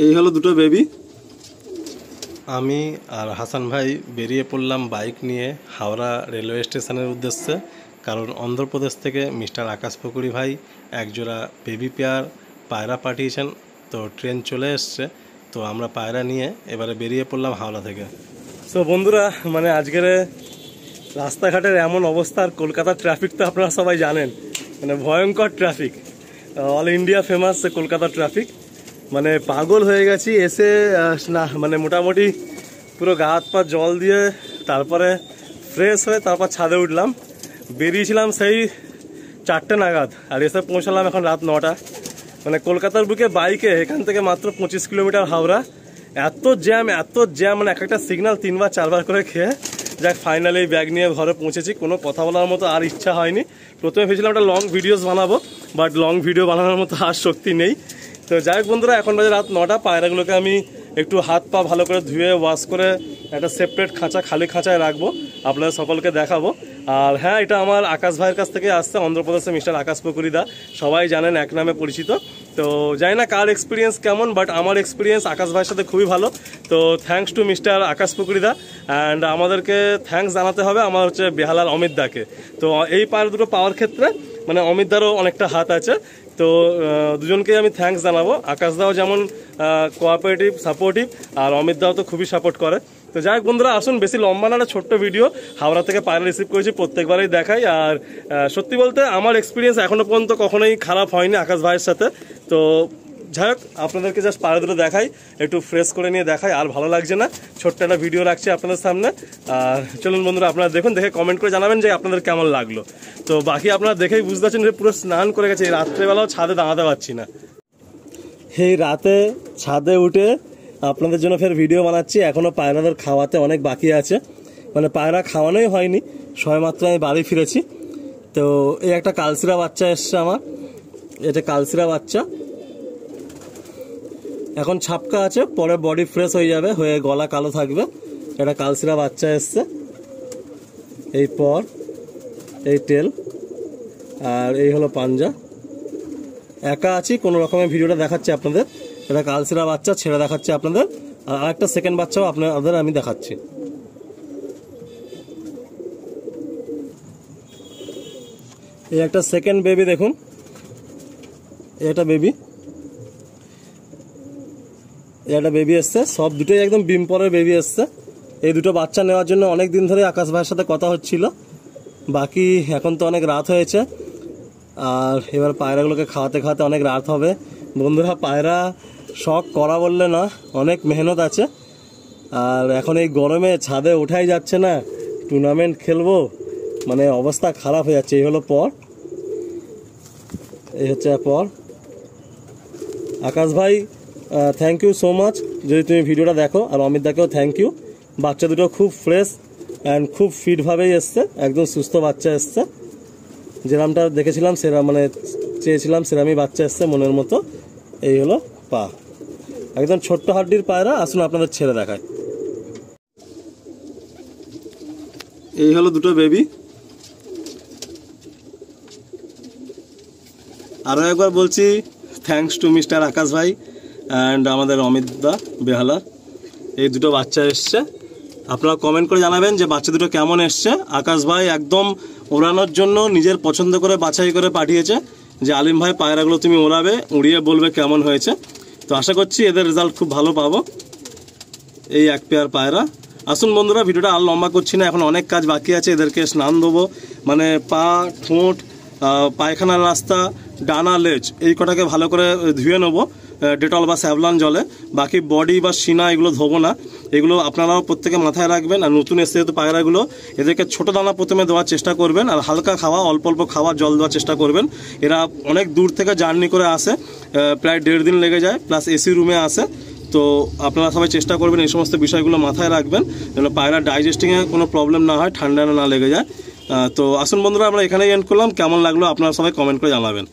এই হলো দুটো বেবি। আমি আর হাসান ভাই বেরিয়ে পড়লাম বাইক নিয়ে হাওড়া রেলওয়ে স্টেশনের উদ্দেশ্যে, কারণ অন্ধ্রপ্রদেশ থেকে মিস্টার আকাশ পুকুরি ভাই একজোড়া বেবি পেয়ার পায়রা পাঠিয়েছেন। তো ট্রেন চলে এসছে, তো আমরা পায়রা নিয়ে এবারে বেরিয়ে পড়লাম হাওড়া থেকে। তো বন্ধুরা, মানে আজকের রাস্তাঘাটের এমন অবস্থা, আর কলকাতার ট্রাফিক তো আপনারা সবাই জানেন, মানে ভয়ঙ্কর ট্রাফিক, অল ইন্ডিয়া ফেমাস কলকাতার ট্রাফিক। মানে পাগল হয়ে গেছি এসে না, মানে মোটামুটি পুরো গা হাত পা জল দিয়ে তারপরে ফ্রেশ হয়ে তারপর ছাদে উঠলাম। বেরিয়েছিলাম সেই 4টে নাগাদ, আর এসে পৌঁছালাম এখন রাত 9টা। মানে কলকাতার বুকে বাইকে এখান থেকে মাত্র 25 কিলোমিটার হাওড়া। এত জ্যাম, মানে একটা সিগন্যাল 3বার 4বার করে খেয়ে যাক ফাইনালি ব্যাগ নিয়ে ঘরে পৌঁছেছি। কোনো কথা বলার মতো আর ইচ্ছা হয়নি। প্রথমে ভেবেছিলাম একটা লং ভিডিওস বানাবো, বাট লং ভিডিও বানানোর মতো আর শক্তি নেই। তো যাই হোক বন্ধুরা, এখন বাজে রাত 9টা। পায়রাগুলোকে আমি একটু হাত পা ভালো করে ধুয়ে ওয়াশ করে একটা সেপারেট খাঁচা, খালি খাঁচায় রাখবো, আপনাদের সকলকে দেখাবো। আর হ্যাঁ, এটা আমার আকাশ ভাইয়ের কাছ থেকে আসছে, অন্ধ্রপ্রদেশে মিস্টার আকাশ পুকুরি দা, সবাই জানেন, এক নামে পরিচিত। তো জানি না কার এক্সপিরিয়েন্স কেমন, বাট আমার এক্সপিরিয়েন্স আকাশ ভাইয়ের সাথে খুবই ভালো। তো thanks to mister Akash Pukuri দা। অ্যান্ড আমাদেরকে থ্যাঙ্কস জানাতে হবে আমার হচ্ছে বেহালার অমিত দাকে। তো এই পায়রা দুটো পাওয়ার ক্ষেত্রে মানে অমিত দারও অনেকটা হাত আছে। তো দুজনকেই আমি থ্যাঙ্কস জানাবো। আকাশ দাও যেমন কোঅপারেটিভ, সাপোর্টিভ, আর অমিত দাও তো খুবই সাপোর্ট করে। তো যাই হোক বন্ধুরা, আসুন, বেশি লম্বা না, ছোট্ট ভিডিও। হাওড়া থেকে পায়রা রিসিভ করেছি, প্রত্যেকবারই দেখাই। আর সত্যি বলতে আমার এক্সপিরিয়েন্স এখনো পর্যন্ত কখনোই খারাপ হয়নি আকাশ ভাইয়ের সাথে। তো যাই হোক, আপনাদেরকে জাস্ট পায়রা দুটো দেখাই, একটু ফ্রেশ করে নিয়ে দেখাই, আর ভালো লাগছে না, ছোট্ট একটা ভিডিও রাখছি আপনাদের সামনে। আর চলুন বন্ধুরা, আপনারা দেখুন, দেখে কমেন্ট করে জানাবেন যে আপনাদের কেমন লাগলো। তো বাকি আপনারা দেখেই বুঝতে পারছেন যে পুরো স্নান করে গেছে। এই রাত্রেবেলাও ছাদে দাঁড়াতে পারছি না। এই রাতে ছাদে উঠে আপনাদের জন্য ফের ভিডিও বানাচ্ছি। এখনও পায়রাদের খাওয়াতে অনেক বাকি আছে, মানে পায়রা খাওয়ানোই হয়নি, সবেমাত্র আমি বাড়ি ফিরেছি। তো এই একটা কালসিরা বাচ্চা এসছে আমার, এটা কালসিরা বাচ্চা, এখন ছাপকা আছে, পরে বডি ফ্রেশ হয়ে যাবে, হয়ে গলা কালো থাকবে। এটা কালসিরা বাচ্চা এসছে, এই পর এই টেল, আর এই হলো পাঞ্জা। একা আছি, কোনো রকমের ভিডিওটা দেখাচ্ছি আপনাদের। এটা কালসিরা বাচ্চা ছেড়ে দেখাচ্ছি আপনাদের, আর আরেকটা সেকেন্ড বাচ্চাও আপনাদের আমি দেখাচ্ছি। এই একটা সেকেন্ড বেবি দেখুন, এটা বেবি, একটা বেবি এসছে, সব দুটোই একদম ডিম পরের বেবি এসছে। এই দুটো বাচ্চা নেওয়ার জন্য অনেক দিন ধরে আকাশ ভাইয়ের সাথে কথা হচ্ছিল। বাকি এখন তো অনেক রাত হয়েছে, আর এবার পায়রাগুলোকে খাওয়াতে খাওয়াতে অনেক রাত হবে। বন্ধুরা, পায়রা শখ করা বললে না, অনেক মেহনত আছে। আর এখন এই গরমে ছাদে ওঠাই যাচ্ছে না, টুর্নামেন্ট খেলবো, মানে অবস্থা খারাপ হয়ে যাচ্ছে। এই হলো পর, এই হচ্ছে পর। আকাশ ভাই, থ্যাংক ইউ সো মাচ যদি তুমি ভিডিওটা দেখো, আর অমিত দাকেও থ্যাংক ইউ। বাচ্চা দুটো খুব ফ্রেশ অ্যান্ড খুব ফিটভাবেই এসছে, একদম সুস্থ বাচ্চা এসছে, যেরামটা দেখেছিলাম সেরাম, মানে চেয়েছিলাম সেরামই বাচ্চা এসছে মনের মতো। এই হলো পা, একদম ছোট্ট হাড্ডির পায়রা। আসুন আপনাদের ছেড়ে দেখায়। এই হলো দুটো বেবি। আরও একবার বলছি, থ্যাঙ্কস টু মিস্টার আকাশ ভাই অ্যান্ড আমাদের অমিত দা বেহালা। এই দুটো বাচ্চা এসছে, আপনারা কমেন্ট করে জানাবেন যে বাচ্চা দুটো কেমন এসছে। আকাশ ভাই একদম ওড়ানোর জন্য নিজের পছন্দ করে বাছাই করে পাঠিয়েছে, যে আলিম ভাই পায়রাগুলো তুমি ওড়াবে, উড়িয়ে বলবে কেমন হয়েছে। তো আশা করছি এদের রেজাল্ট খুব ভালো পাবো। এই এক পেয়ার পায়রা। আসুন বন্ধুরা, ভিডিওটা আর লম্বা করছি না, এখন অনেক কাজ বাকি আছে। এদেরকে স্নান দেবো, মানে পা, ঠোঁট, পায়খানার রাস্তা, ডানা, লেজ, এই কটাকে ভালো করে ধুয়ে নেবো ডেটল বা স্যাভলন জলে। বাকি বডি বা সিনা এগুলো ধোবো না, এগুলো আপনারাও প্রত্যেকে মাথায় রাখবেন। আর নতুন এসে যেহেতু পায়রাগুলো, এদেরকে ছোটো দানা প্রথমে দেওয়ার চেষ্টা করবেন, আর হালকা খাওয়া, অল্প অল্প খাওয়া, জল দেওয়ার চেষ্টা করবেন। এরা অনেক দূর থেকে জার্নি করে আসে, প্রায় 1.5 দিন লেগে যায়, প্লাস এসি রুমে আসে। তো আপনারা সবাই চেষ্টা করবেন এই সমস্ত বিষয়গুলো মাথায় রাখবেন, যেন পায়রা ডাইজেস্টিংয়ে কোনো প্রবলেম না হয়, ঠান্ডা না লেগে যায়। তো আসুন বন্ধুরা, আমরা এখানেই এন্ড করলাম। কেমন লাগলো আপনারা সবাই কমেন্ট করে জানাবেন।